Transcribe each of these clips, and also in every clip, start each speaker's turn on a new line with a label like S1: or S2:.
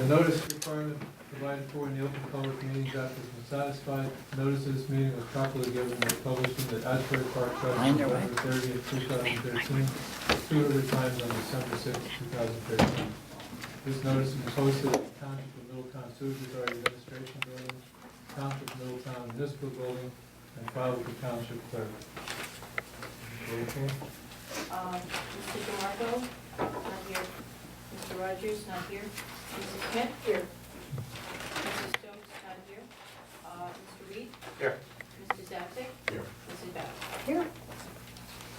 S1: notice requirement provided for in the Open Public Meetings Act has been satisfied. Notice of this meeting was properly given and published in the Asbury Park Press on November 30th, 2013, two other times on December 6th, 2013. This notice is posted at the Township of Middletown Sewage Authority Administration Building, Township of Middletown Municipal Building, and filed with the Township Clerk. Roll call.
S2: Mr. DeMarco, not here. Mr. Rogers, not here. Mrs. Smith? Here. Mrs. Stokes, not here. Mr. Reed?
S3: Here.
S2: Mr. Zapsik?
S3: Here.
S2: Mrs. Bowden?
S4: Here.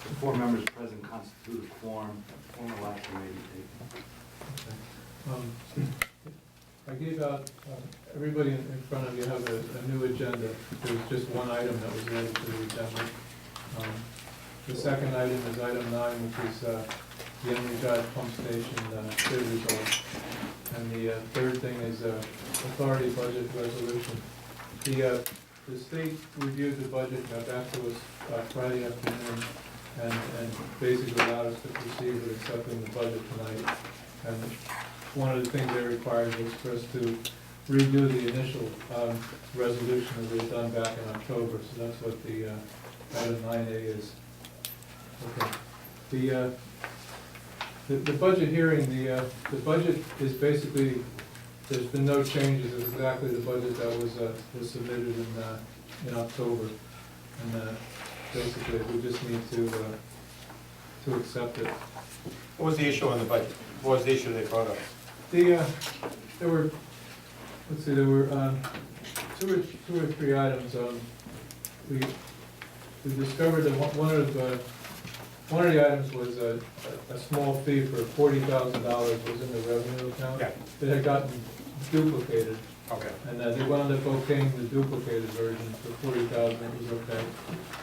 S5: The 4 members present constitute a quorum. Formal action may be taken.
S1: I gave out, everybody in front of you have a new agenda. There was just one item that was added to the agenda. The second item is item 9, which is the Emory Drive Pump Station bid results. And the third thing is authority budget resolution. The state reviewed the budget, got back to us Friday afternoon, and basically allowed us to proceed with accepting the budget tonight. And one of the things they required was for us to redo the initial resolution that we had done back in October. So that's what the item 9A is. Okay. The budget hearing, the budget is basically, there's been no changes. It's exactly the budget that was submitted in October. And basically, we just need to accept it.
S3: What was the issue on the budget? What was the issue they brought up?
S1: There were, let's see, there were two or three items. We discovered that one of the items was a small fee for $40,000 was in the revenue account.
S3: Yeah.
S1: It had gotten duplicated,
S3: Okay.
S1: and they wound up okaying the duplicated version for $40,000. It was okay.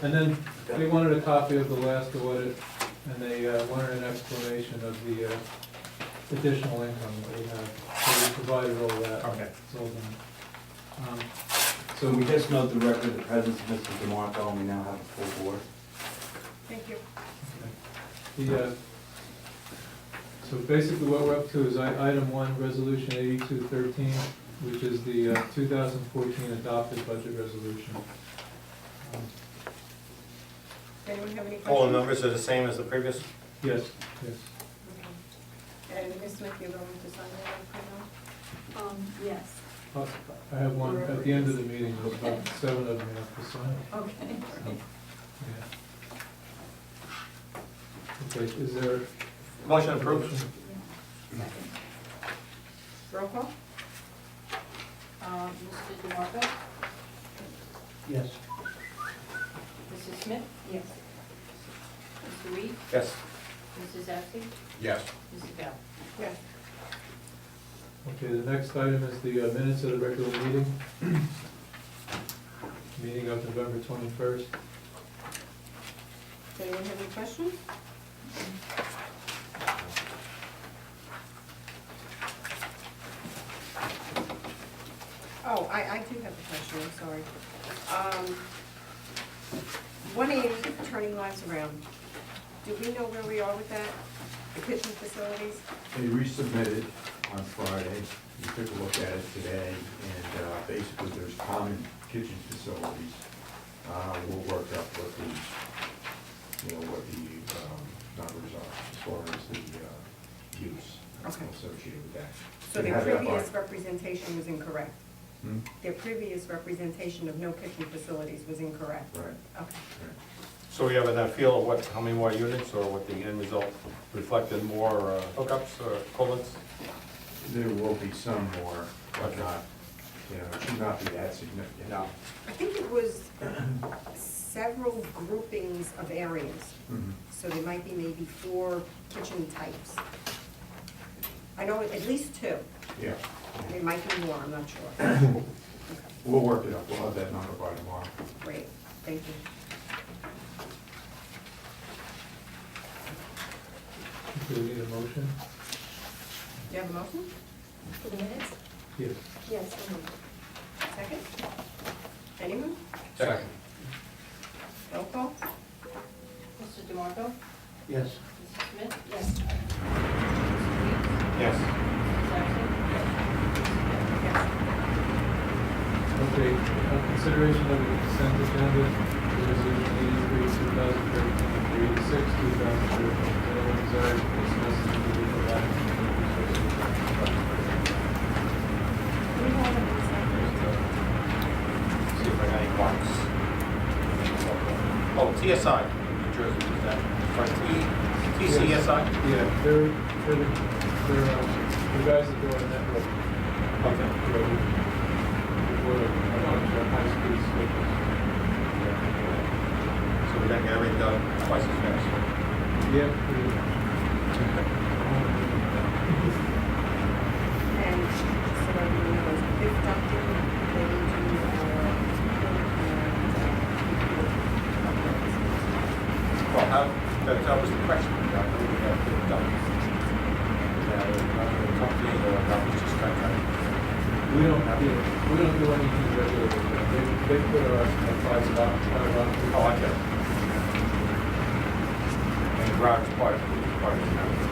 S1: And then they wanted a copy of the last audit, and they wanted an explanation of the additional income that we have. So we provided all that.
S3: Okay.
S1: It's all done.
S5: So we just note the record, the presence of Mr. DeMarco, and we now have a full board.
S4: Thank you.
S1: So basically what we're up to is item 1, resolution 8213, which is the 2014 adopted budget resolution.
S4: Does anyone have any questions?
S3: All the numbers are the same as the previous?
S1: Yes, yes.
S4: Okay. And Ms. Smith, you're going to sign that right now?
S2: Yes.
S1: I have one at the end of the meeting. There's about 7 of them you have to sign.
S2: Okay.
S1: Yeah. Okay, is there?
S3: Motion approved.
S2: Second.
S4: Roll call?
S2: Mr. DeMarco?
S1: Yes.
S2: Mrs. Smith? Yes. Mr. Reed?
S3: Yes.
S2: Mrs. Zapsik?
S3: Yes.
S2: Mrs. Bowden?
S4: Yes.
S1: Okay, the next item is the minutes of the regular meeting. Meeting of November 21st.
S4: Does anyone have any questions? Oh, I do have a question, I'm sorry. 180, turning lights around. Do we know where we are with that? The kitchen facilities?
S6: They resubmitted on Friday, we took a look at it today, and basically there's common kitchen facilities. We'll work up what the numbers are as far as the use
S4: Okay.
S6: associated with that.
S4: So
S6: We
S4: their
S6: have that
S4: previous
S6: by-
S4: representation was incorrect?
S6: Hmm?
S4: Their previous representation of no kitchen facilities was incorrect?
S6: Right,
S4: Okay.
S6: right.
S3: So we have an feel of how many more units or what the end result reflected, more hookups or equivalents?
S6: There will be some more, but
S3: Okay.
S6: not, it should not be that significant.
S3: No.
S4: I think it was several groupings of areas,
S6: Mhm.
S4: so there might be maybe 4 kitchen types. I know at least 2.
S6: Yeah,
S4: It might be more, I'm not sure. Okay,
S6: we'll work it up, we'll have that number by tomorrow.
S4: great, thank you.
S1: Do we need a motion?
S4: Do you have a motion?
S2: For the minutes?
S1: Yes.
S2: Yes.
S4: Second? Anyone?
S3: Second.
S4: Roll call?
S2: Mr. DeMarco?
S1: Yes.
S2: Mrs. Smith? Yes. Mr. Reed?
S3: Yes.
S2: Mrs. Zapsik?
S1: Okay, consideration of the consent agenda, resolution 83, 2013, 86, 2013. Anyone desire to discuss the individual items?
S4: We have a consent.
S3: See if I got any marks. Oh, TSI, New Jersey, is that, or TCSI?
S1: Yeah, they're the guys that do our network.
S3: Okay.
S1: We're a bunch of high-speed switches.
S3: So we gotta get everything done twice as fast.
S1: Yeah.
S4: And so everyone knows, if ducting, they will do
S3: Well, that was the question, how do we have it done? Company or that was just kind of,
S1: We don't do anything regularly. They put our fiber optic.
S3: oh, I get it. And the ground is part of the network.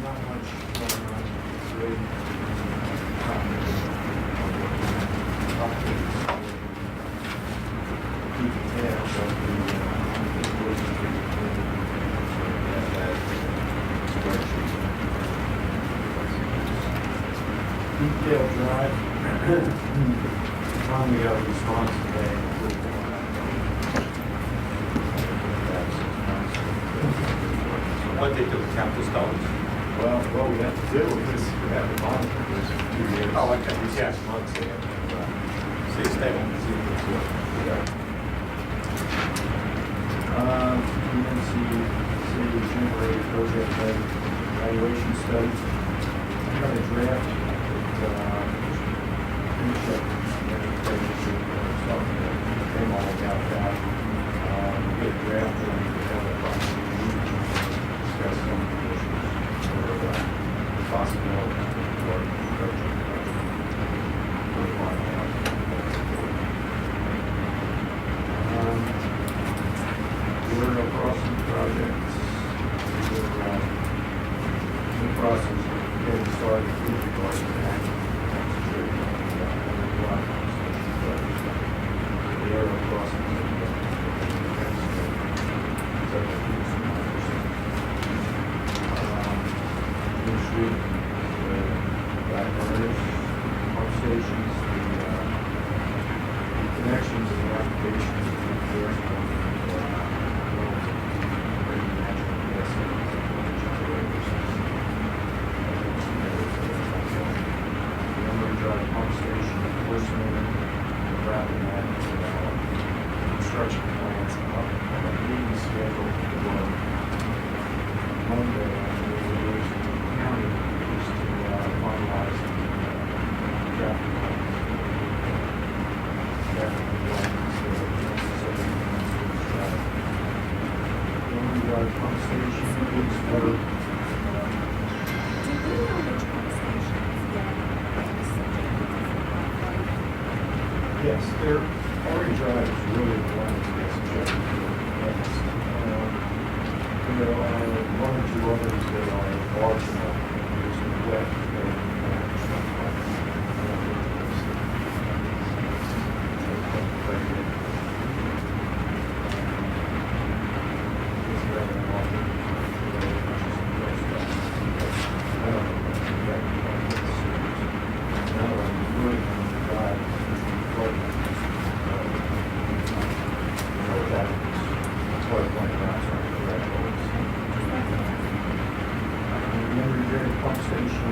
S6: Not much going on. Really, details of the detailed drive. Finally got a response today.
S3: What they do, count the stones?
S6: Well, what we have to do is we have to monitor this for 2 years.
S3: Oh, okay.
S6: Every 6 months they have to,
S3: Stay stable.
S6: see if it's working. PNC City Generated Project Evaluation Study. We got a draft that, finish up, something that came all about that. We get a draft and we have a discuss some of the issues or possibility for project. We're finding out. River crossing projects. We're in the process of getting started with regard to that. The aerial crossing. New Street, back burners, pump stations, the connections and the applications of the natural gas generators. The Emory Drive pump station, enforcement, wrapping that, construction plans, meeting schedule for Monday, county is to finalize the traffic plans. Traffic plans, necessary traffic. Emory Drive pump station, needs water.
S4: Do we know which pump stations yet?
S6: Yes, their Orange Drive is really the one that gets checked. There are one or two others that are large enough, there's some wet, pump station,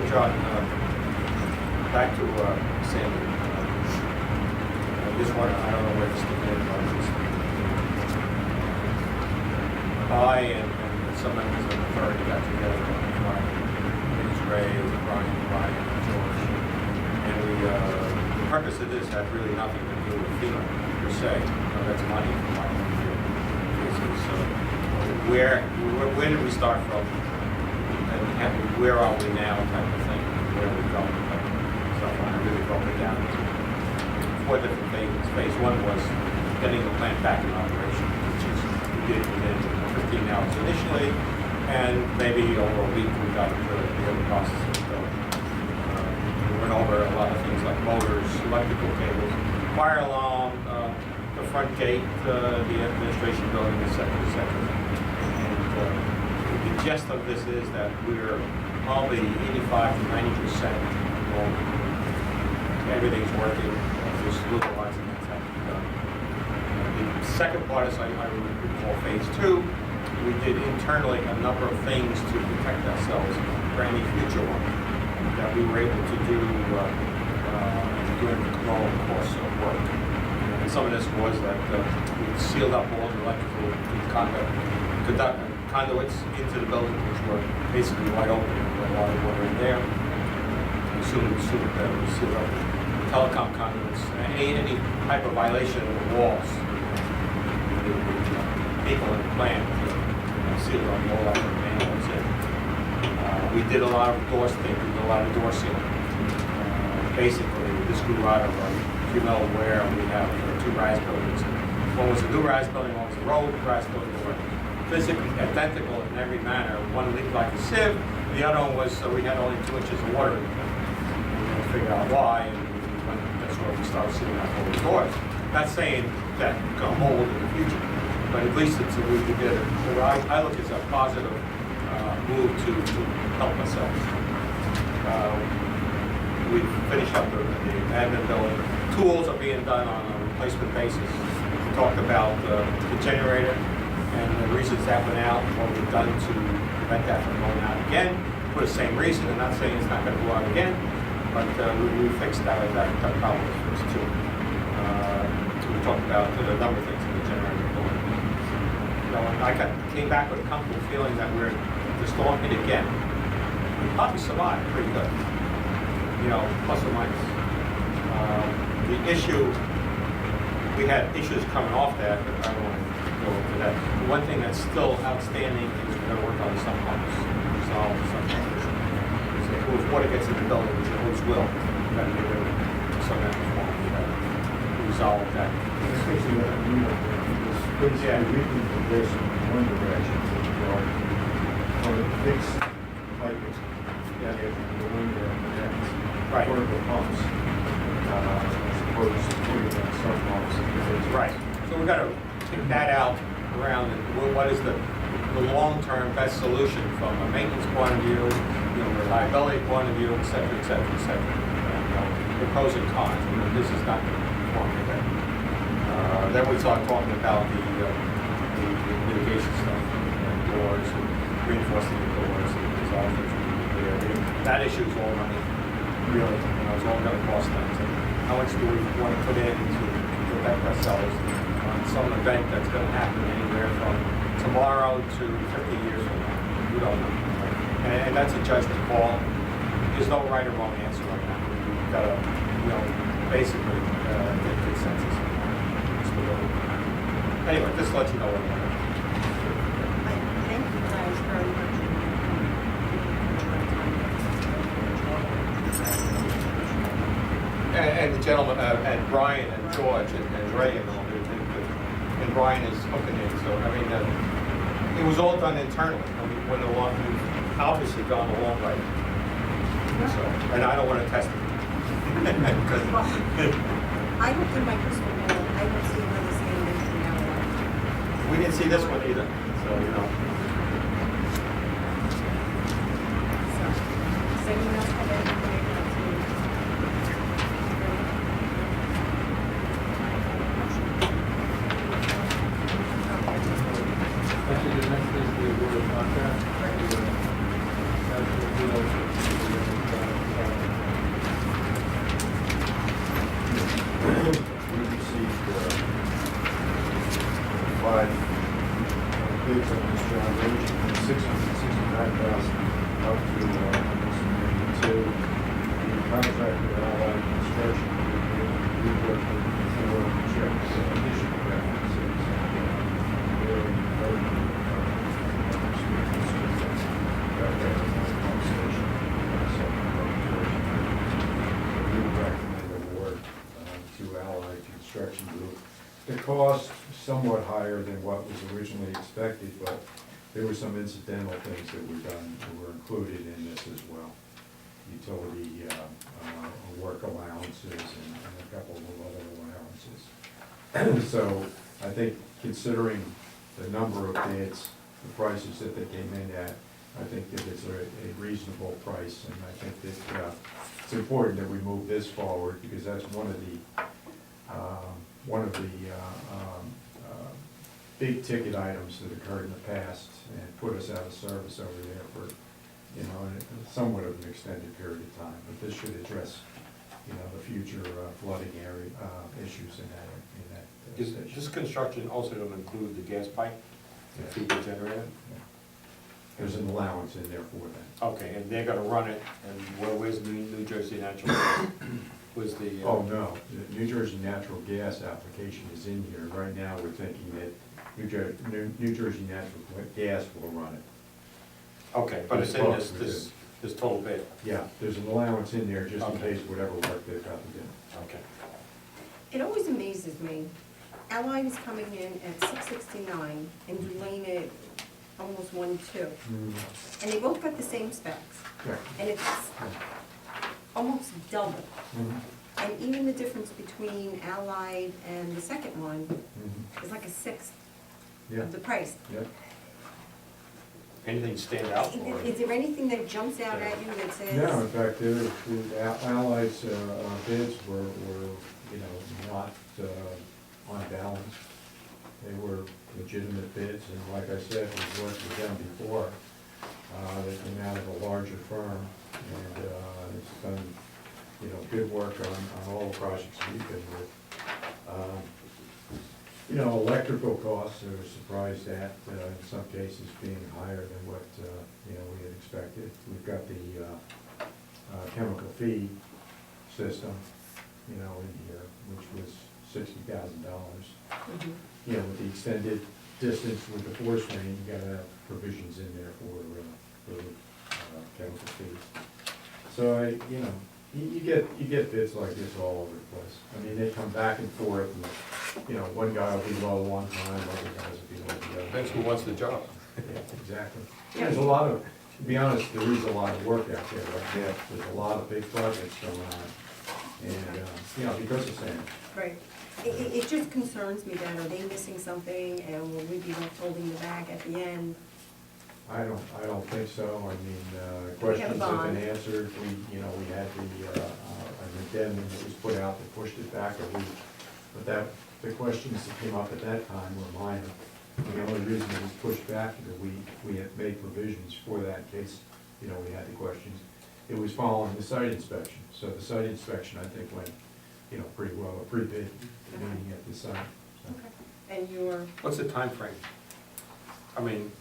S3: John, back to Sandy. I just want to, I don't know where to stick in on this. I and some members of the authority got together on Friday. It's Ray, Brian, and George. And the purpose of this had really nothing to do with FEMA per se. That's money from my point of view. This is where did we start from? And where are we now type of thing? Where are we going? So I want to really broke it down into 4 different phases. Phase 1 was getting the plant back in operation, which is we did within 15 hours initially, and maybe over a week we got into the other processes going. We went over a lot of things like motors, electrical cables, fire alarm, the front gate, the administration building, et cetera, et cetera. And the gist of this is that we're probably 85 to 90% normal. Everything's working. There's little odds and ends have to be done. The second part is I recall phase 2. We did internally a number of things to protect ourselves for any future one that we were able to do during the normal course of work. And some of this was that we sealed up all the electrical conduits into the building, which were basically wide open. There was a lot of water in there. Soon we sealed up the telecom conduits. Any type of violation of the walls, the people in the plant sealed up all that manuals in. We did a lot of door things. We did a lot of door sealing. Basically, this grew out of you know where we have 2 RISE buildings. One was a new RISE building, one was a road RISE building. They were physically identical in every manner. One leaked like a sieve. The other one was we had only 2 inches of water in them. We figured out why, and that's where we started sealing up all the doors. Not saying that could hold in the future, but at least it's we did it. So I look as a positive move to help ourselves. We finished up the admin building. Tools are being done on a replacement basis. We talked about the generator and the reasons that went out, what we've done to prevent that from going out again for the same reason. I'm not saying it's not going to go out again, but we fixed that problem was fixed too. We talked about a number of things in the generator building. You know, I came back with a comfortable feeling that we're the storm hit again. We probably survived pretty good. You know, plus or minus. The issue, we had issues coming off that, but I don't want to go into that. The one thing that's still outstanding is we're going to work on the sump pumps, resolve the sump pump issue. So if water gets in the building, which it always will, we've got to get rid of some of that before we resolve that.
S6: Especially that, you know, because basically leaking from this in one direction, or fixed piping. Yeah, the window,
S3: Right.
S6: portable pumps, as opposed to putting in sump pumps.
S3: Right. So we've got to take that out around and what is the long-term best solution from a maintenance point of view, you know, reliability point of view, et cetera, et cetera, et cetera. You know, the pros and cons. You know, this is not going to perform today. Then we start talking about the mitigation stuff, doors, and reinforcing the doors, and resolve things there. That issue is all money, really. You know, it's all going to cost things. And how much do we want to put in to protect ourselves on some event that's going to happen anywhere from tomorrow to 50 years from now? We don't know. And that's a judgment call. There's no right or wrong answer right now. We've got to, you know, basically get consensus. Anyway, just to let you know what I'm doing.
S4: Thank you guys very much.
S3: And the gentleman, and Brian and George and Ray and all, and Brian is hooking in, so, I mean, it was all done internally. I mean, when we've obviously gone a long way. So, and I don't want to test it.
S4: I looked in my crystal ball, I don't see how this game is now.
S3: We didn't see this one either, so, you know.
S4: So, does anyone else have anything they'd like to?
S1: Actually, the next is the award of contract.
S6: cost somewhat higher than what was originally expected, but there were some incidental things that were done, that were included in this as well. Utility, work allowances and a couple of other allowances. So I think considering the number of bids, the prices that they came in at, I think that it's a reasonable price, and I think that it's important that we move this forward, because that's one of the big ticket items that occurred in the past and put us out of service over there for, somewhat of an extended period of time. But this should address, the future flooding area, issues in that
S3: Is
S6: station.
S3: this construction also going to include the gas pipe, the feed the generator?
S6: There's an allowance in there for that.
S3: Okay, and they're going to run it, and where's New Jersey Natural Gas? Was the...
S6: Oh, no, the New Jersey natural gas application is in here. Right now, we're thinking that New Jersey natural gas will run it.
S3: Okay, but it's in this total bid?
S6: Yeah, there's an allowance in there just in
S3: Okay.
S6: case whatever work they've got to do.
S3: Okay.
S4: It always amazes me. Allied is coming in at 669 and delaying it almost 1.2. And they both got the same specs.
S6: Yeah.
S4: And it's almost double.
S6: Mhm.
S4: And even the difference between Allied and the second one
S6: Mhm.
S4: is like a sixth
S6: Yeah,
S4: of the price.
S6: yeah.
S3: Anything stand out? Or
S4: Is there anything that jumps out at you that says?
S6: No, in fact, the Allied's bids were, not on balance. They were legitimate bids, and like I said, we've worked with them before. They came out of a larger firm, and it's done, good work on all the projects we've been with. Electrical costs, I was surprised at, in some cases being higher than what, we had expected. We've got the chemical feed system, in here, which was $60,000.
S4: Mhm.
S6: With the extended distance with the force main, you gotta have provisions in there for chemical feed. So you get bids like this all over the place. I mean, they come back and forth, and, one guy will be low one time, other guys will be low the other.
S3: Depends who wants the job.
S6: Yeah, exactly. There's a lot of, to be honest, there is a lot of work out there right now. There's a lot of big projects going on, and, because of sand.
S4: Right. It just concerns me that, are they missing something, and will we be left holding the bag at the end?
S6: I don't think so. I mean,
S4: We have a
S6: questions have
S4: bond.
S6: been answered. We had an addendum that was put out that pushed it back a week. But the questions that came up at that time were minor. The only reason it was pushed back is that we had made provisions for that in case, we had the questions. It was following the site inspection. So the site inspection, I think, went, pretty well, a pretty big meeting at the site. So.
S4: Okay. And your,
S3: What's the time frame? I mean,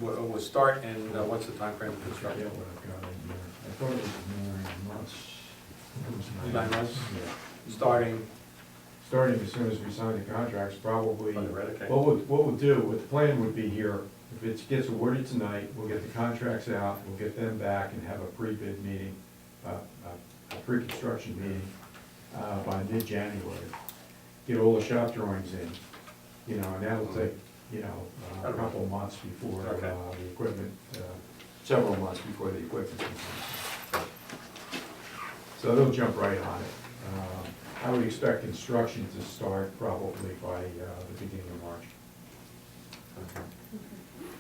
S3: we'll start, and what's the time frame of
S6: I forget
S3: construction?
S6: what I've got in here. I thought it was 9 months. It was
S3: 9 months?
S6: Yeah.
S3: Starting,
S6: As soon as we sign the contracts, probably.
S3: By the red, okay.
S6: What we'll do, what the plan would be here, if it gets awarded tonight, we'll get the contracts out, we'll get them back and have a pre-bid meeting, a pre-construction meeting, by mid-January. Get all the shop drawings in, and that'll take, a couple of months before,
S3: Okay.
S6: the equipment, several months before the equipment comes in. So they'll jump right on it. I would expect construction to start probably by the beginning of March.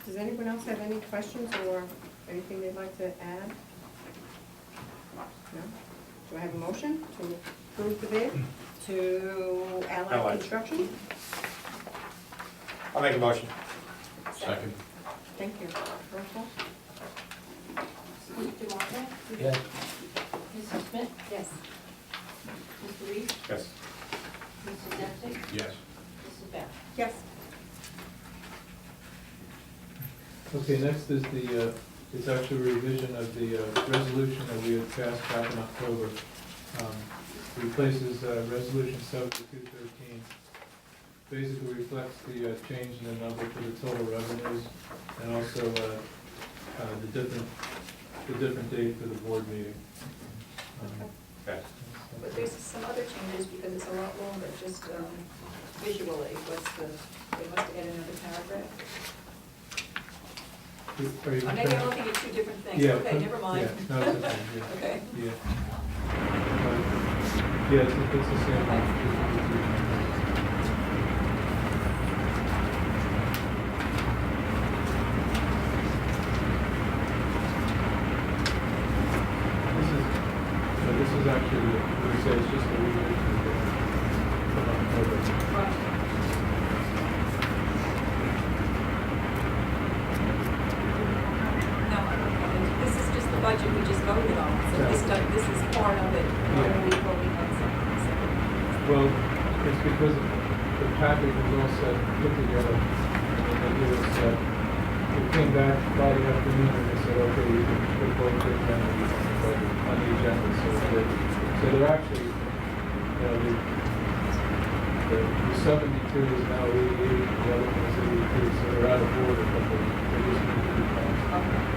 S4: does anyone else have any questions or anything they'd like to add? No? Do I have a motion to approve the bid to Allied
S3: Allied.
S4: Construction?
S3: I'll make a motion.
S2: Second.
S4: Thank you. Roll call?
S2: Mr. Martin?
S3: Yes.
S2: Mrs. Smith?
S4: Yes.
S2: Mr. Reed?
S3: Yes.
S2: Mrs. Dempsey?
S3: Yes.
S2: Mrs. Beck?
S4: Yes.
S1: Okay, next is it's actually a revision of the resolution that we had passed back in October. Replaces Resolution 7213. Basically reflects the change in the number for the total revenues, and also the different date for the board meeting.
S3: Yes.
S7: But there's some other changes because it's a lot longer, just visually, they must add another paragraph.
S1: Are you
S7: Or maybe I'm looking at two different things,
S1: Yeah,
S7: okay, never mind.
S1: Yeah, no, it's okay, yeah.
S7: Okay.
S1: Yeah. Yeah, it's the same one. This is actually, what we say, it's just a revision from October.
S7: No, this is just the budget we just voted on, so this is part of it,
S1: Yeah.
S7: we voting on something.
S1: Well, it's because the package was all set, put together, and it was, it came back Friday afternoon, and they said, okay, you can put both things on the agenda, so they're actually, you know, the 72 is now 88, the other one is 82, so they're out of order, but they just need to be passed.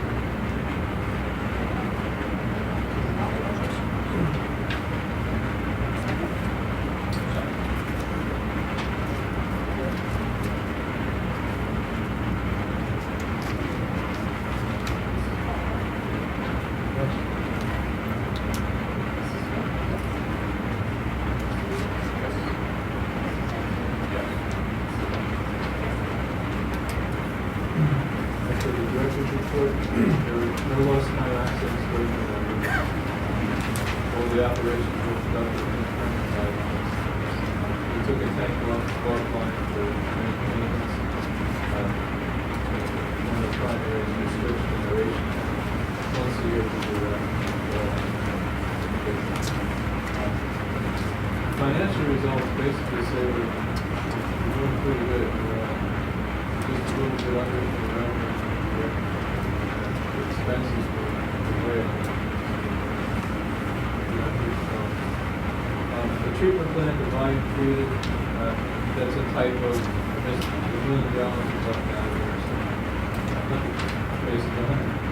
S1: After the director's report, there were no lost time accidents during the all the operations were conducted in the current guidelines. We took a tank offline for maintenance. One of the primary is switch generation. Once a year to do that. Financial results basically say we're doing pretty good. Just a little bit under the revenue. The expenses were way up. The treatment plant, the volume treated, that's a typo. The million gallons is up now there. So basically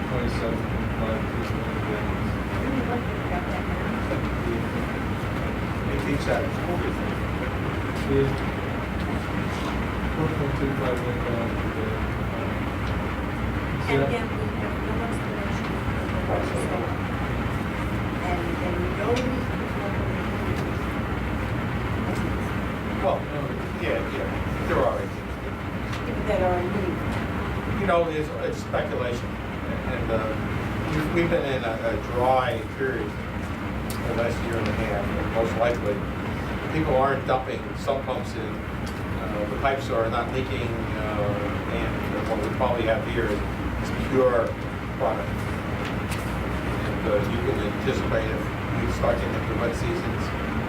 S1: 127.5 million gallons.
S3: It keeps that school district.
S1: Yeah. 4.25 million gallons per day.
S4: And again, we have no explanation for what is going on. And nobody.
S3: Well, yeah, there are things.
S4: That are new.
S3: You know, it's speculation, and we've been in a dry period the last year and a half, and most likely, people aren't dumping sump pumps in, the pipes are not leaking, and what we probably have here is pure product. And you can anticipate if we start getting into wet seasons,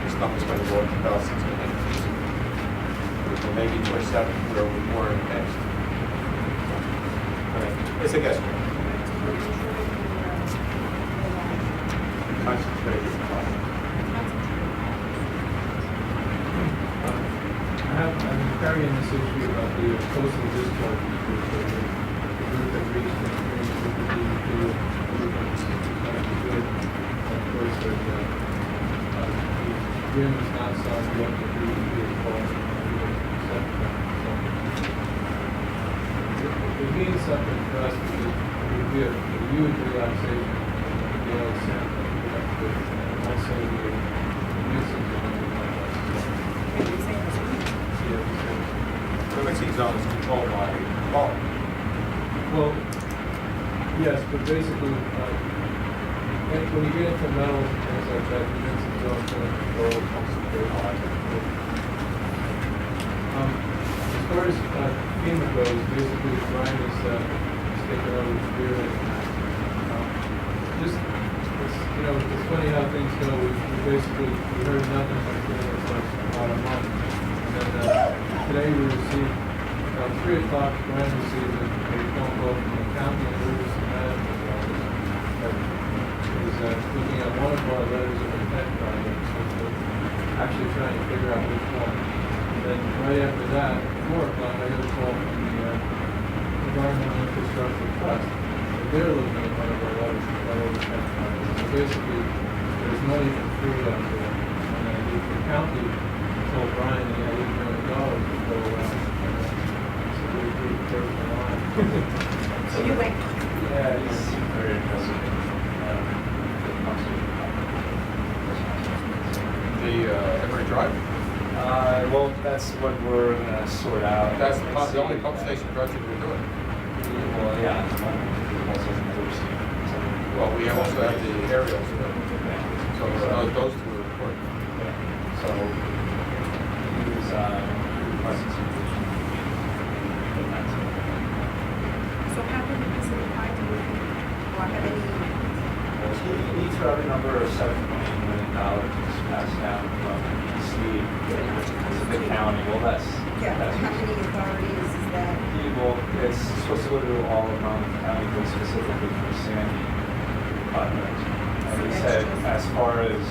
S3: this number's going to go up to about 6 million feet. Or maybe 27 where we were in the past. It's a guesswork. Concentrated product.
S1: I'm carrying this issue about the coastal discharge, the group that reached the agreement with the DEP, good. Of course, the agreement is not signed yet, but the DEP is calling it means something for us because it would be a huge relaxation of the daily sample. And also the usage of the
S3: Frequency zone is controlled by law.
S1: Well, yes, but basically, when you get into metal and things like that, the mixing zone is going to control very high. As far as FEMA goes, basically Brian is taking over the spirit. It's funny how things go. We heard nothing from FEMA for about a month. And then today we received, about 3 o'clock, Brian received a phone call from the county emergency management office that is looking at one of our letters of intent projects, which we're actually trying to figure out which one. And then right after that, at 4 o'clock, I got a call from the Environmental Infrastructure Trust. And they're looking at one of our letters of intent projects. So basically, there's money for free out there. And the county told Brian he had $8 million to go around. So we agreed to take the line.
S4: So you went,
S5: Yeah, it's very impressive.
S8: The Emory Drive?
S5: Well, that's what we're gonna sort out.
S8: That's the only pump station project we're doing.
S5: Well, yeah. Also another state.
S8: Well, we also have the aerials, so those two are important.
S5: So, use, participation.
S4: so how many is it applied to, or how many?
S5: He needs for every number of $7.8 million just passed down from DC to the county. Well, that's.
S4: Yeah, how many authorities is that?
S5: Well, it's supposed to go to all of Monmouth County, but specifically for Sandy projects. And he said, as far as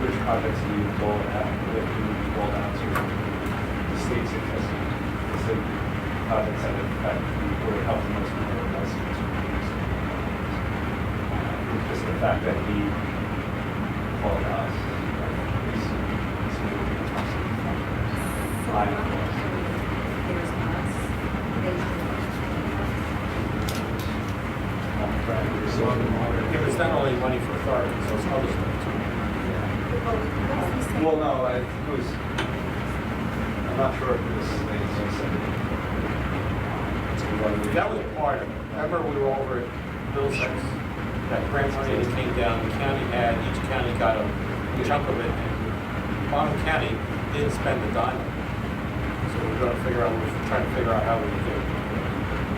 S5: which projects do you roll out, if you roll out to the state's existing, it's the projects that affect, would help the most people with residents. It's just the fact that he called us. He's moving
S4: So how many there's us,
S3: It was not only money for authorities, it was other stuff too.
S5: Well, no, it was, I'm not sure if this is
S3: That was part of it. Remember, we were over at Middlesex, that grant money that came down, the county had, each county got a chunk of it, and Monmouth County didn't spend a dime. So we're trying to figure out how we can get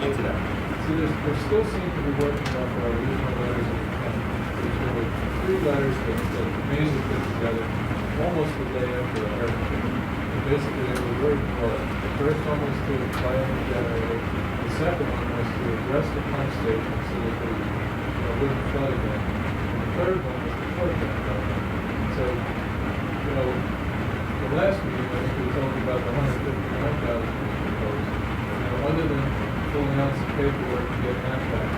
S3: into that.
S1: So there still seem to be working off our original letters of intent, which there were 3 letters that mainly put together almost the day after the hurricane. And basically, they were very broad. The first one was to apply on the generator. The second one was to address the pump station so that they wouldn't flood again. And the third one was to port that problem. So, the last meeting, I think we talked about the $151,000 proposed. Other than filling out some paperwork to get that back,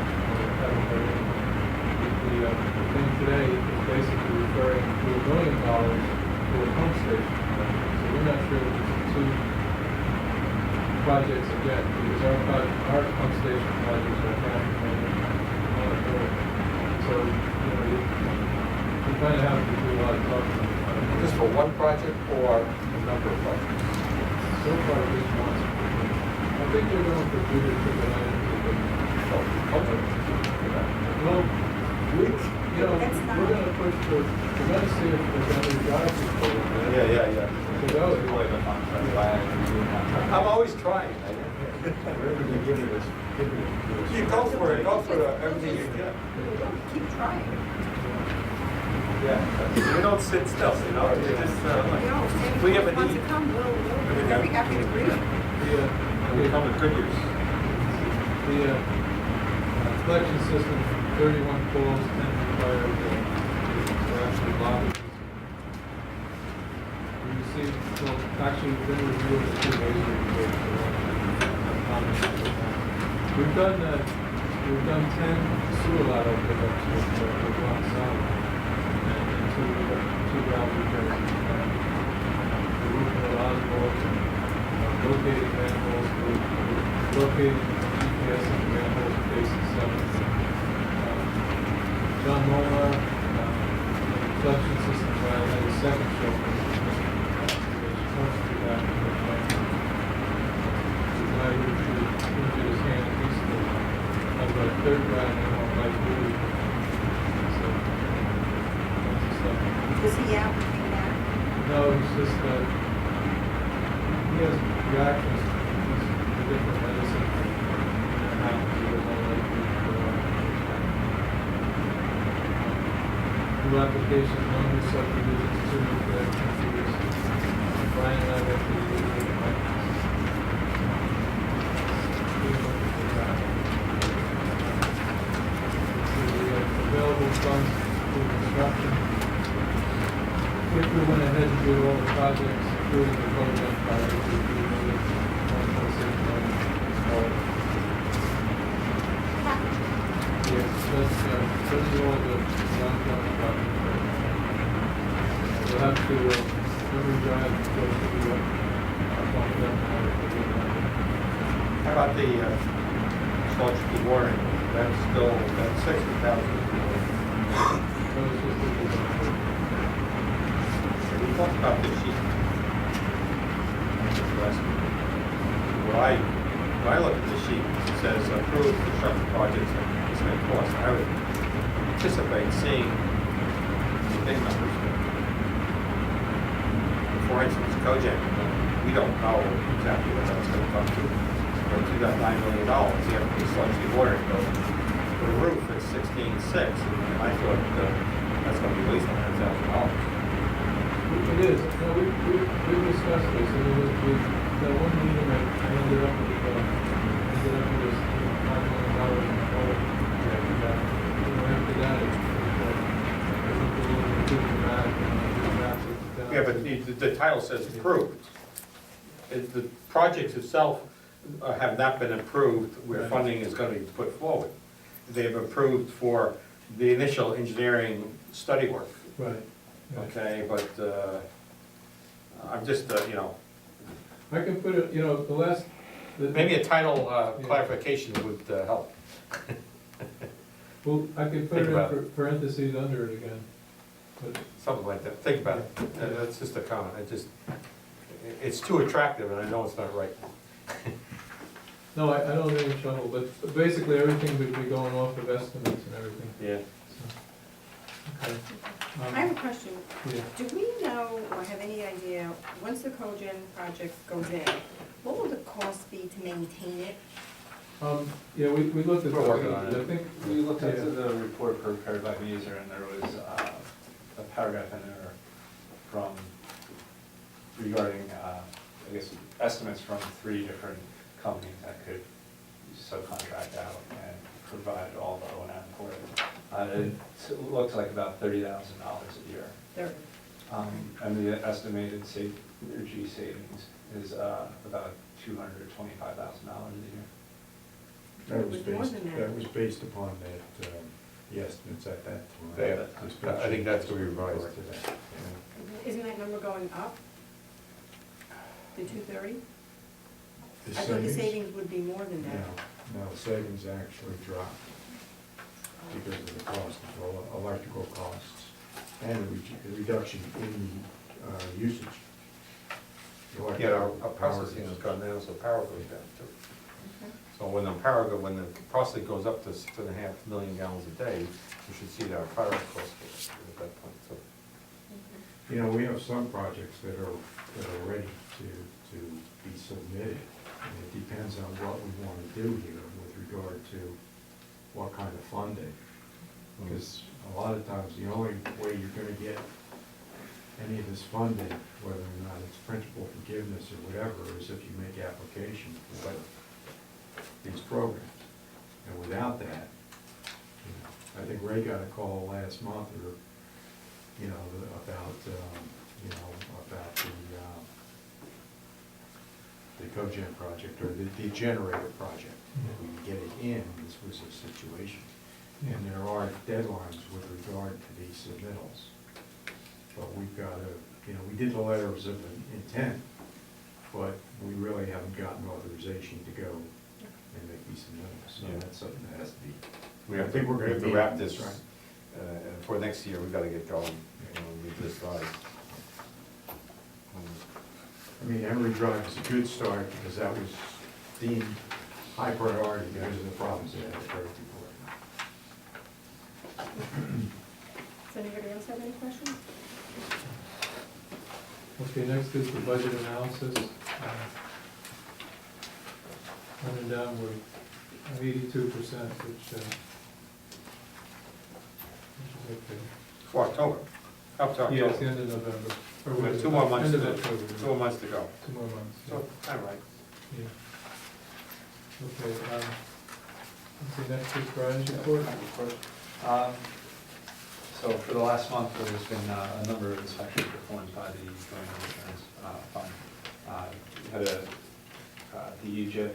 S1: the thing today is basically referring to $1 million to a pump station project. So we're not sure if it's 2 projects again, because our pump station projects are $500,000. So, we kind of have to do a lot of talking.
S8: Is this for one project or a number of projects?
S1: So far, just once. I think they're going for 2 to 3 items. Well, we're gonna push for, we're gonna see if there's any drive people.
S8: Yeah.
S1: So that would be.
S8: I'm always trying. You go for everything you get.
S4: Keep trying.
S3: We don't sit still, you just,
S4: If
S3: we have a
S4: wants
S3: need.
S4: to come, we'll be happy to bring them.
S3: We come with good use.
S1: The collection system, 31 pools, 10 required, are actually locked. We received, well, actually, we've been reviewing the 2 laser reports. We've done 10 sewer lateral pickups with one side, and 2 valve repairs. The roof of the osmoles, locating manholes, locating GPS and manholes facing 7. John Molnar, collection system trial had a second show. The guy who injured his hand recently, I've got a 3rd guy now on light duty. So, lots of stuff.
S4: Is he out doing that?
S1: No, he's just, he has reactions to different medicine. And it happens to him on light duty for a while. New applications, no new subdivisions, 2 new connections. Brian and I went to the available funds for construction. If we went ahead and did all the projects, including the program project, we would need $1.6 million. Yes, that's all the ongoing projects right now. we'll have to, every drive goes to be bump down.
S3: How about the electrical warning? That's still, that's 60,000. We talked about this sheet. When I look at the sheet, it says approved construction projects and estimate cost. I would anticipate seeing the big numbers. For instance, cogen, we don't know exactly what that's going to come to. But you got $9 million, you have to slightly water it. For the roof, it's 16.6, and I thought that's going to be at least $100,000.
S1: It is, no, we discussed this, and it was, that one meeting I ended up with this $5 million in the whole, after that, I think we're a little too dramatic, and
S3: Yeah, but the title says approved. The projects itself have not been approved where
S1: Right.
S3: funding is going to be put forward. They've approved for the initial engineering study work,
S1: Right. Right.
S3: okay, but I'm just,
S1: I can put it, the last.
S3: maybe a title clarification would help.
S1: Well, I could put
S3: Think
S1: it
S3: about
S1: in parentheses under it again, but,
S3: Something like that, think about it, that's just a comment, it's too attractive and I know it's not right.
S1: no, I don't have any trouble, but basically everything would be going off of estimates and everything,
S3: Yeah.
S1: so. Okay.
S4: I have a question.
S1: Yeah.
S4: Do we know or have any idea, once the cogen project goes in, what will the cost be to maintain it?
S1: Yeah, we looked at
S3: We're working on
S1: that,
S3: it.
S1: I think.
S5: We looked at
S1: Yeah.
S5: the report prepared by Mazer, and there was a paragraph in there from, regarding, I guess, estimates from 3 different companies that could subcontract out and provide all the O&M for it. It looks like about $30,000 a year.
S4: There,
S5: And the estimated energy savings is about $225,000 a year.
S6: That was
S4: It was more
S6: based,
S4: than that.
S6: that was based upon that, the estimates at that time.
S3: Yeah,
S6: The
S3: I think that's what we revised.
S6: to that, yeah.
S4: isn't that number going up? The 230?
S6: The
S4: I thought the savings would be more than that.
S6: No, the savings actually dropped because of the cost of electrical costs and the reduction in the usage. The
S3: Yeah, our
S6: electrical
S3: processing has gone down, so power goes down too.
S4: Okay.
S3: So when the processing goes up to 6.5 million gallons a day, you should see that our power cost goes at that point, so.
S6: You know, we have some projects that are ready to be submitted. And it depends on what we want to do here with regard to what kind of funding. Because a lot of times, the only way you're going to get any of this funding, whether or not it's principal forgiveness or whatever, is if you make application for these programs. And without that, I think Ray got a call last month or, about the cogen project or the generator project. If we can get it in, this was a situation. And there are deadlines with regard to these submittals. But we've got to, we did the letters of intent, but we really haven't gotten authorization to go and make these submittals. So
S3: Yeah.
S6: that's something that has to be.
S3: We have
S6: I think we're gonna
S3: to
S6: be
S3: wrap
S6: on
S3: this,
S6: right.
S3: for next year, we've got to get going, with this slide.
S6: I mean, Emery Drive is a good start because that was deemed high priority because of the problems they had occurred before.
S4: Does anybody else have any questions?
S1: Okay, next is the budget analysis. Running down, we're at 82%, which is okay.
S3: For October, up to October.
S1: Yeah, it's the end of November. Or
S3: We have
S1: was it
S3: 2 more months,
S1: End of
S3: to-
S1: October.
S3: 2 more months to go.
S1: 2 more months.
S3: So, all right.
S1: Yeah. Okay, let's see, next is Brian's report.
S5: So for the last month, there's been a number of inspections performed by the Joint Insurance Fund. We had the EGIP,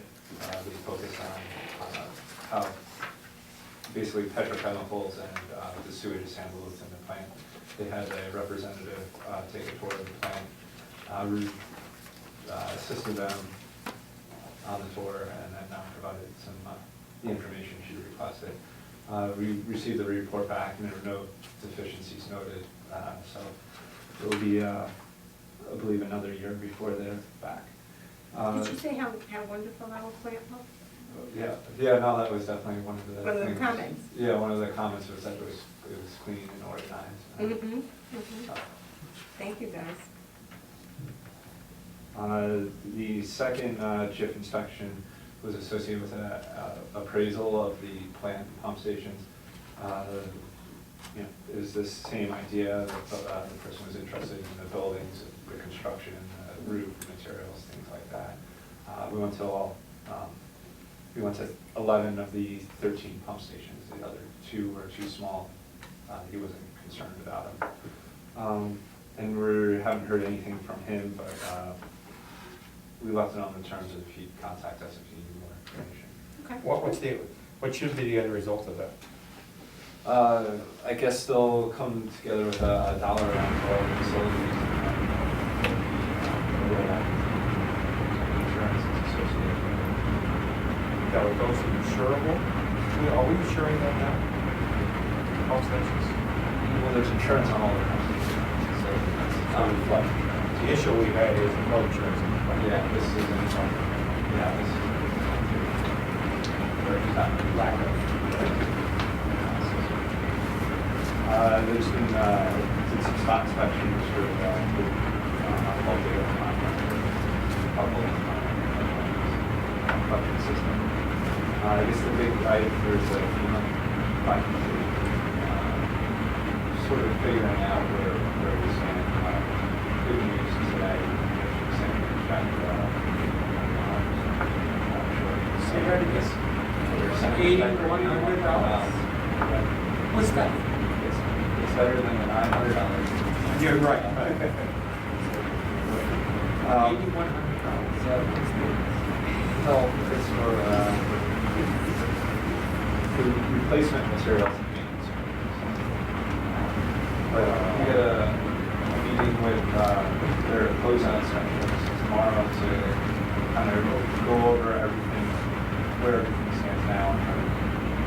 S5: we focused on how basically petrochemicals and the sewage is handled within the plant. They had a representative take a tour of the plant, assisted them on the tour, and then provided some the information she requested. We received the report back, and there were no deficiencies noted, so it will be, I believe, another year before they're back.
S4: Did you say how wonderful our plant looked?
S5: Yeah, no, that was definitely one of the
S4: One of the
S5: things.
S4: comments.
S5: Yeah, one of the comments was that it was clean and organized.
S4: Mm-hmm. Thank you, guys.
S5: The second JIF inspection was associated with an appraisal of the plant and pump stations. It was the same idea, that the person was interested in the buildings, the construction, roof materials, things like that. We went to 11 of the 13 pump stations. The other 2 were too small. He wasn't concerned about them. And we haven't heard anything from him, but we left it on the terms of he'd contact us if he needed more information.
S4: Okay.
S8: What should be the end result of that?
S5: I guess they'll come together with a dollar amount for all the facilities. Insurance is associated with it.
S8: That would those insurable? Are we insuring them now? Pump stations?
S5: Well, there's insurance on all the pump stations, so it's not flood insurance.
S8: The issue we had is no insurance.
S5: Yeah, this is in front. Yeah, this is. There's not lack of. There's been did some spot inspections for bucket system. I guess the big item here is a FEMA bucket, sort of figuring out where we stand. Good news today.
S8: Say that again. $8,100. What's that?
S5: It's better than the $900.
S8: You're right.
S5: $8,100. Well, it's for replacement materials and maintenance. But we get a meeting with their closeout specialists tomorrow to kind of go over everything, where everything stands now, and kind of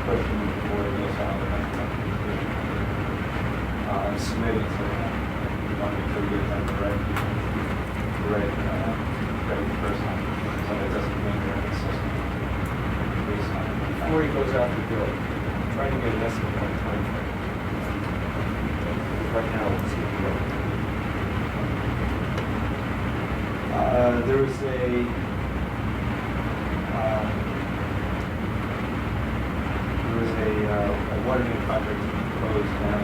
S5: push them forward to those out submitted to them. We want to make sure we get them the right person, so that it doesn't linger in the system.
S8: Before he goes out the door, try to get an estimate on time frame. Right now, it's
S5: there was a water main project proposed down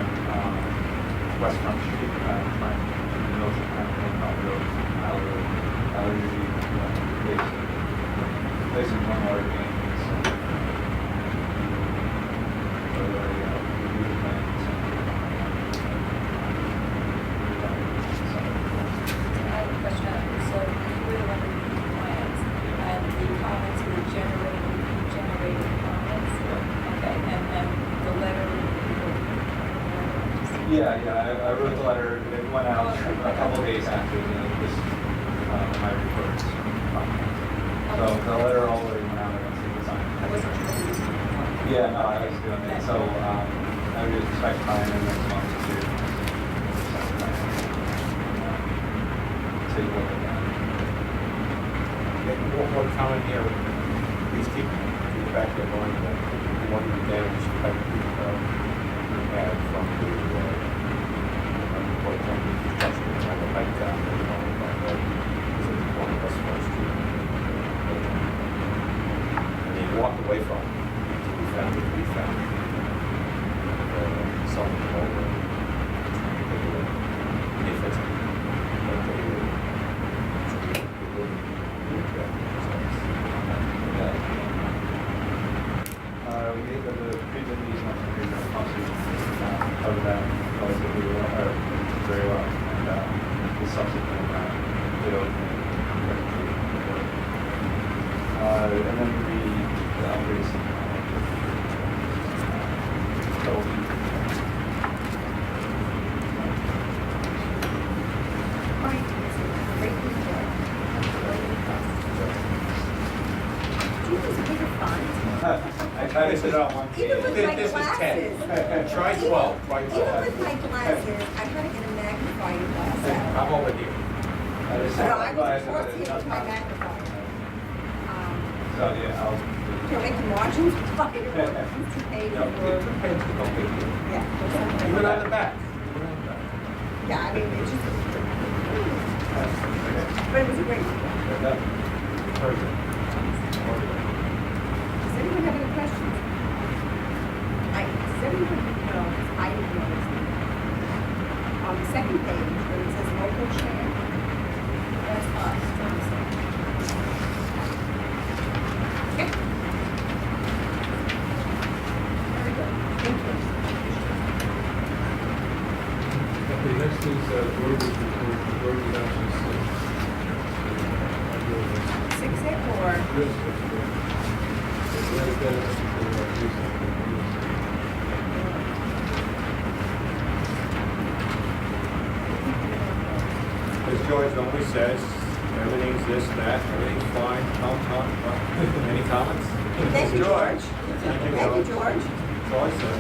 S5: West Front Street, Milton Road, allergy, placing one water main.
S7: I have a question on it. So you were the one reviewing the plans, and the comments were generated comments? Okay, and the letter?
S5: Yeah, I wrote the letter, it went out a couple days after this, my report. So the letter already went out, I don't think it's on.
S7: I wasn't sure if you were doing it.
S5: Yeah, no, I was doing it, so, I would expect by in the next month or two. Take a look at that.
S8: one comment here. Please keep back in mind that one of the damage pipe we had from the construction on the pipe down there, is in the corner of West First Street. And he walked away from it. We found it. Someone came over. He fixed it.
S5: We gave the pre-delivery easement to the conservation, covered that relatively well, or very well, and the subsequent bid opening. And then the upgrades.
S3: it on one
S4: Even
S3: kid.
S4: with my
S3: This is 10.
S4: glasses.
S3: Try 12, try
S4: Even
S3: 12.
S4: with my glasses, I had to get a magnifying glass out.
S3: I'm over here.
S5: That is
S4: So I
S5: something
S4: was
S5: that
S4: forced to
S5: is
S4: use
S5: not-
S4: my magnifier.
S5: So, yeah, I'll.
S4: You know, making margins, fire, or page,
S3: No,
S4: or,
S3: the pen's no big deal.
S4: yeah.
S3: Even on the back. Even on the back.
S4: Yeah, I mean, it's just, but it was a great weekend.
S3: Perfect.
S4: Does anyone have any questions? Does anyone know, I didn't notice it. On the second page, where it says local share, that's us, TOMSA. Okay. Very good, thank you.
S1: Okay, next is George's report. George is actually sick.
S4: Six it or?
S1: Real sick, yeah. We had to get him to do something.
S3: As George always says, everything's this, that, everything's fine, Any comments?
S4: Thank you, George.
S3: Thank you,
S4: Thank you,
S3: George.
S4: George.
S3: That's all I said.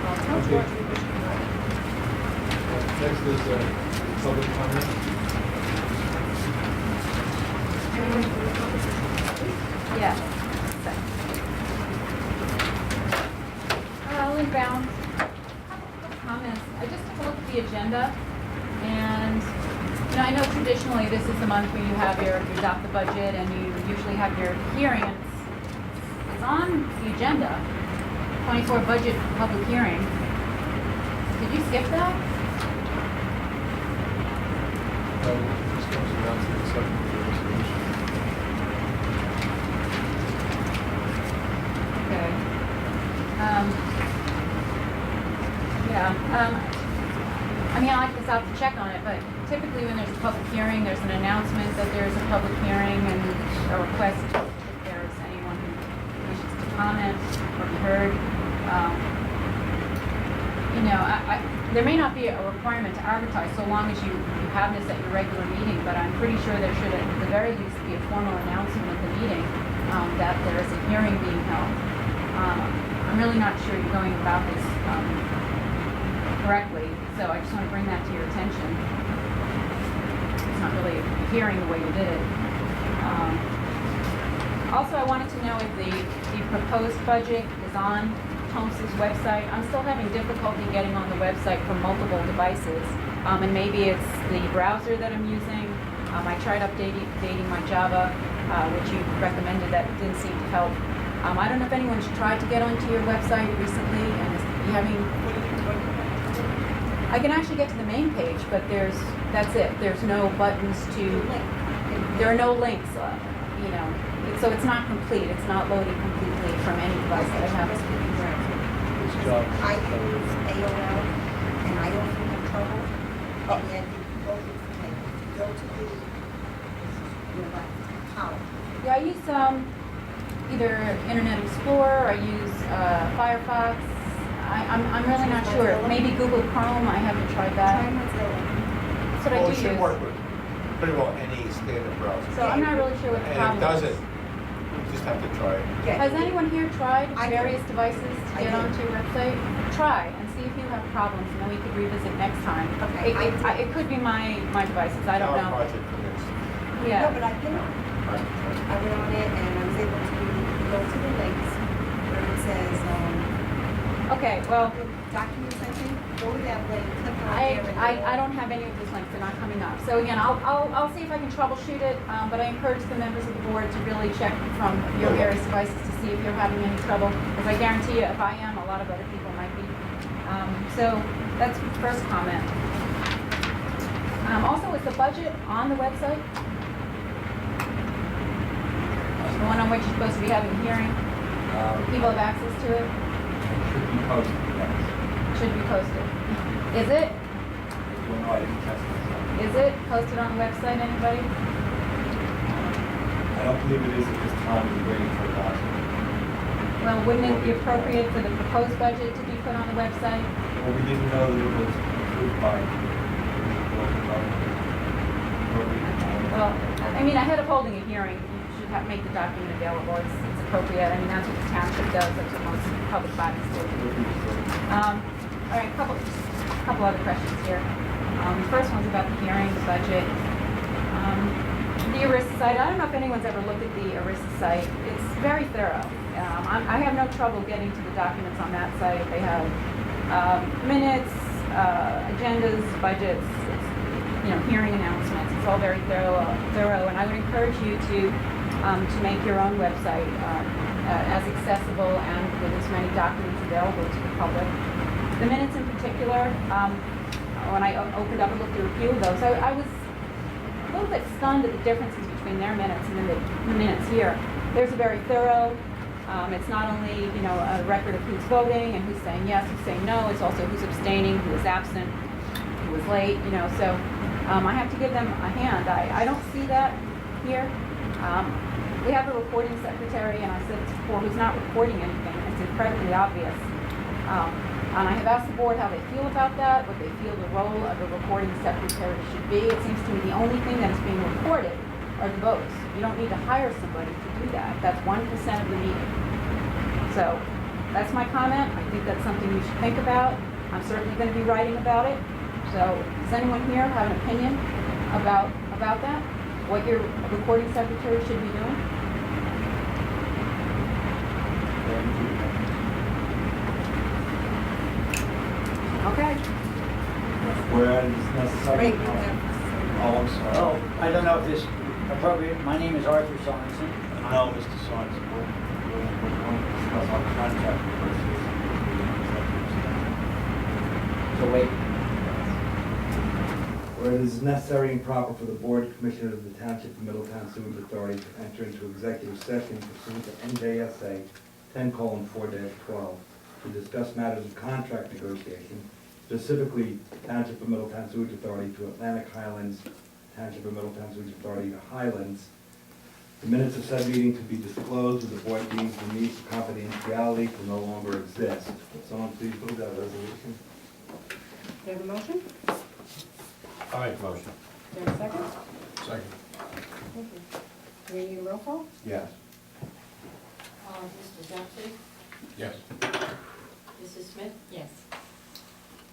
S4: I'll tell
S1: Okay.
S4: George we wish him luck.
S1: Next is public comment.
S4: Anyone from the public?
S7: Yeah. Lynn Bounds, comments. I just took a look at the agenda, and, you know, I know traditionally this is the month where you have you adopt the budget, and you usually have your hearing, and it's on the agenda, 24 budget public hearing. Did you skip that?
S1: This comes around to the second resolution.
S7: Okay. Yeah, I mean, I guess I'll have to check on it, but typically when there's a public hearing, there's an announcement that there's a public hearing and a request if there's anyone who wishes to comment or be heard. You know, there may not be a requirement to advertise so long as you have this at your regular meeting, but I'm pretty sure there should at the very least be a formal announcement at the meeting that there is a hearing being held. I'm really not sure you're going about this correctly, so I just want to bring that to your attention. It's not really a hearing the way you did it. Also, I wanted to know if the proposed budget is on TOMSA's website. I'm still having difficulty getting on the website from multiple devices, and maybe it's the browser that I'm using. I tried updating my Java, which you recommended, that didn't seem to help. I don't know if anyone's tried to get onto your website recently, and is you having... I can actually get to the main page, but that's it. There's no buttons to, there are no links, you know. So it's not complete. It's not loading completely from any device that I have.
S1: This job.
S4: I use AOL, and I often have trouble. And then you go to the, how?
S7: Yeah, I use either Internet Explorer, I use Firefox. I'm really not sure. Maybe Google Chrome, I haven't tried
S4: Try
S7: that.
S4: Mozilla.
S7: That's what I
S8: Well,
S7: do
S8: it should
S7: use.
S8: work with pretty well any standard browser.
S7: So I'm not really sure what the
S8: And
S7: problem
S8: if it doesn't,
S7: is.
S8: you just have to try it.
S4: Yeah.
S7: Has anyone here tried
S4: I did.
S7: various devices to
S4: I
S7: get
S4: did.
S7: onto your website? Try and see if you have problems, and then we could revisit next time.
S4: Okay, I did.
S7: It could be my devices, I don't
S8: Our
S7: know.
S8: project for this.
S4: No,
S7: Yeah.
S4: but I've been on it. I went on it and I was able to go to the links where it says,
S7: Okay, well,
S4: documents, I think, go to that link, click on there. and
S7: I don't have any of these links, they're not coming up. So again, I'll see if I can troubleshoot it, but I encourage the members of the board to really check from your various devices to see if you're having any trouble. Because I guarantee you, if I am, a lot of other people might be. So that's the first comment. Also, is the budget on the website? The one on which you're supposed to be having a hearing? People have access to it?
S5: Should be posted, yes.
S7: Should be posted. Is it?
S5: Well, no, I didn't test it.
S7: Is it posted on the website, anybody?
S5: I don't believe it is at this time. We're waiting for the document.
S7: Well, wouldn't it be appropriate for the proposed budget to be put on the website?
S5: Well, we didn't know that it was approved by the
S7: Well, I mean, ahead of holding a hearing, you should make the document available. It's a appropriate. I mean, that's what the township does, that's what most public bodies do. All right, couple other questions here. The first one's about the hearing, the budget. The ERISA site, I don't know if anyone's ever looked at the ERISA site. It's very thorough. I have no trouble getting to the documents on that site. They have minutes, agendas, budgets, hearing announcements. It's all very thorough, and I would encourage you to make your own website as accessible and with as many documents available to the public. The minutes in particular, when I opened up and looked through a few of those, I was a little bit stunned at the differences between their minutes and the minutes here. Theirs are very thorough. It's not only, a record of who's voting and who's saying yes, who's saying no, it's also who's abstaining, who was absent, who was late, so I have to give them a hand. I don't see that here. We have a recording secretary, and I said this before, who's not recording anything. It's incredibly obvious. And I have asked the board how they feel about that, what they feel the role of a recording secretary should be. It seems to me the only thing that is being recorded are the votes. You don't need to hire somebody to do that. That's 1% of the meeting. So that's my comment. I think that's something you should think about. I'm certainly going to be writing about it. So does anyone here have an opinion about that? What your recording secretary should be doing? Okay.
S9: Where it's necessary.
S4: Right,
S9: Oh, I'm sorry.
S10: Oh, I don't know if this appropriate. My name is Arthur Sorensen.
S9: No, Mr. Sorensen, we're going to discuss our contract versus
S10: So wait,
S9: where it is necessary and proper for the Board of Commissioners of the Township of Middletown Sewage Authority to enter into executive session pursuant to NJSA 10:4-12 to discuss matters of contract negotiation, specifically Township of Middletown Sewage Authority to Atlantic Highlands, Township of Middletown Sewage Authority to Highlands. The minutes of said meeting to be disclosed with the board deems the need for confidentiality to no longer exist. Will someone please move that resolution?
S4: Do you have a motion?
S3: I make a motion.
S4: Do you have a second?
S3: Second.
S4: Thank you. Do we need a roll call?
S9: Yes.
S2: Mr. Duffy?
S3: Yes.
S2: Mrs. Smith?
S7: Yes.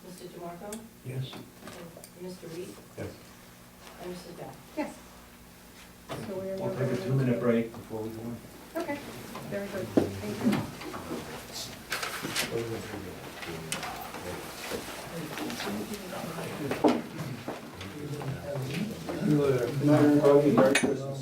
S2: Mr. DeMarco?
S3: Yes.
S2: And Mr. Reed?
S3: Yes.
S2: And Mrs. Beck?
S4: Yes. So we are now
S9: We'll take a
S4: going
S9: 2-minute break before we go in.
S4: Okay, very good. Thank you.
S1: Merry Christmas.